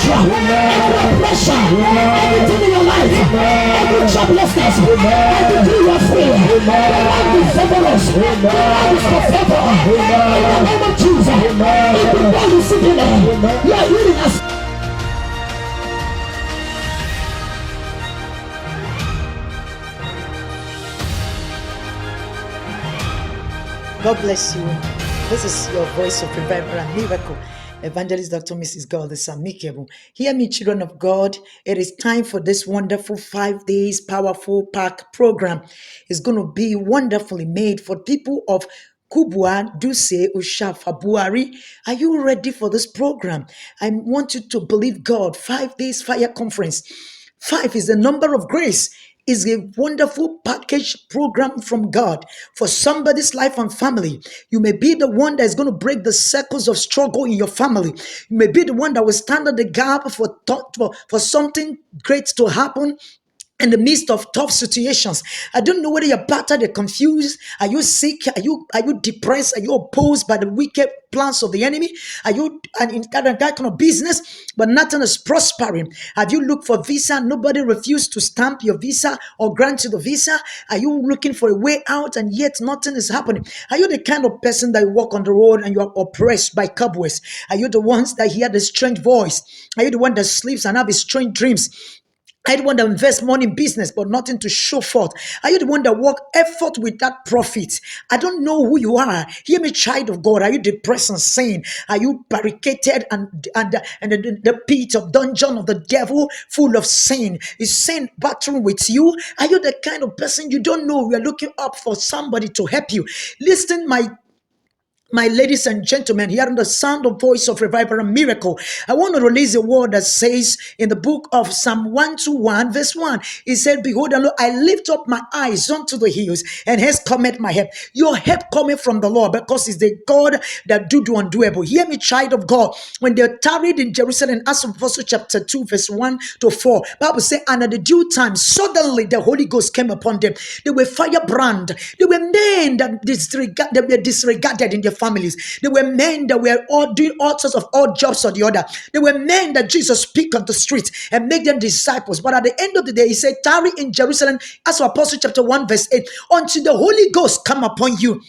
drought, every pressure, everything in your life, every joblessness, everything you are free. The Lord will favor us. The Lord is for favor. In the name of Jesus, everybody is sitting there. You are hearing us. God bless you. This is your voice of revival and miracle. Evangelist Dr. Mrs. God, the Samikebu. Hear me, children of God. It is time for this wonderful 5 days powerful pack program. It's going to be wonderfully made for people of Kubwa, Duse, Ushafa, Buari. Are you ready for this program? I want you to believe God. 5 days fire conference. 5 is the number of grace. Is a wonderful package program from God for somebody's life and family. You may be the one that is going to break the circles of struggle in your family. You may be the one that will stand at the gap for something great to happen in the midst of tough situations. I don't know whether you're battered or confused. Are you sick? Are you depressed? Are you opposed by the wicked plans of the enemy? Are you in that kind of business, but nothing is prospering? Have you looked for visa? Nobody refused to stamp your visa or grant you the visa. Are you looking for a way out and yet nothing is happening? Are you the kind of person that you walk on the road and you are oppressed by cobwebs? Are you the ones that hear the strange voice? Are you the one that sleeps and have strange dreams? Are you the one that invests money in business but nothing to show forth? Are you the one that work effort with that profit? I don't know who you are. Hear me, child of God. Are you depressed and sin? Are you barricaded and the pit of dungeon of the devil full of sin? Is sin battling with you? Are you the kind of person you don't know? We are looking up for somebody to help you. Listen, my ladies and gentlemen, hearing the sound of voice of revival and miracle, I want to release a word that says in the book of Psalm 121, verse 1, it said, behold, and look, I lift up my eyes unto the hills, and hence cometh my help. Your help cometh from the Lord, because it's the God that do undoable. Hear me, child of God. When they tarried in Jerusalem, Acts of Apostles chapter 2, verse 1 to 4, Bible says, and at the due time, suddenly the Holy Ghost came upon them. They were firebrand. They were men that were disregarded in their families. They were men that were all doing all sorts of odd jobs or the other. They were men that Jesus picked on the street and made them disciples. But at the end of the day, he said, tarry in Jerusalem, as for Apostle chapter 1, verse 8, until the Holy Ghost come upon you,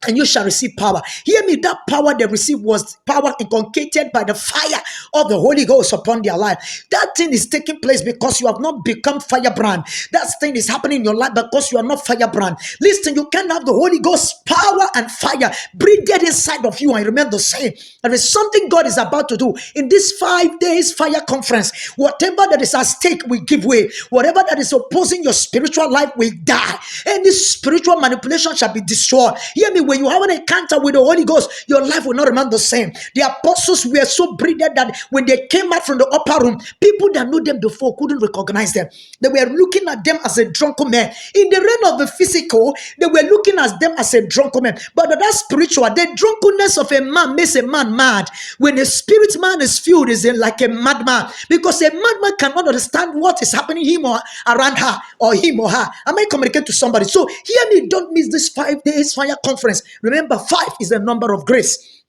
and you shall receive power. Hear me, that power they received was power inculcated by the fire of the Holy Ghost upon their life. That thing is taking place because you have not become firebrand. That thing is happening in your life because you are not firebrand. Listen, you can't have the Holy Ghost power and fire breathed inside of you and remain the same. There is something God is about to do in this 5 days fire conference. Whatever that is at stake will give way. Whatever that is opposing your spiritual life will die. Any spiritual manipulation shall be destroyed. Hear me, when you have an encounter with the Holy Ghost, your life will not remain the same. The apostles were so brilliant that when they came out from the upper room, people that knew them before couldn't recognize them. They were looking at them as a drunken man. In the realm of the physical, they were looking at them as a drunken man. But that's spiritual. The drunkenness of a man makes a man mad. When a spirit man is filled, is like a madman, because a madman cannot understand what is happening him or around her or him or her. Am I communicating to somebody? So hear me, don't miss this 5 days fire conference. Remember, 5 is the number of grace.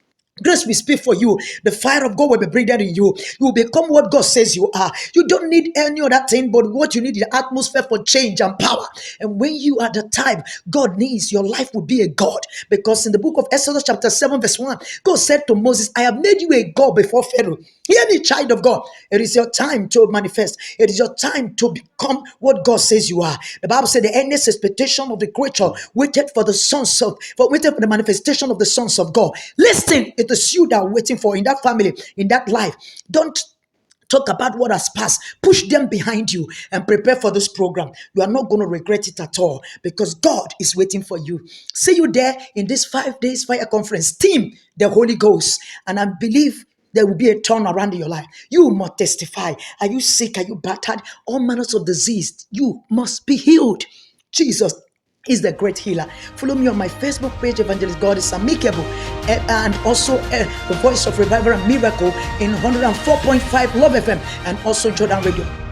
Grace will speak for you. The fire of God will be breathed in you. You will become what God says you are. You don't need any other thing, but what you need is the atmosphere for change and power. And when you are the type God needs, your life will be a God. Because in the book of Exodus chapter 7 verse 1, God said to Moses, I have made you a God before Pharaoh. Hear me, child of God. It is your time to manifest. It is your time to become what God says you are. The Bible said the earnest expectation of the creature waited for the manifestation of the sons of God. Listen, it is you that are waiting for in that family, in that life. Don't talk about what has passed. Push them behind you and prepare for this program. You are not going to regret it at all, because God is waiting for you. See you there in this 5 days fire conference. Team, the Holy Ghost. And I believe there will be a turn around in your life. You must testify. Are you sick? Are you battered? All manners of disease. You must be healed. Jesus is the great healer. Follow me on my Facebook page, Evangelist God is Amicable, and also the Voice of Revival and Miracle in 104.5 Love FM, and also Jordan Radio.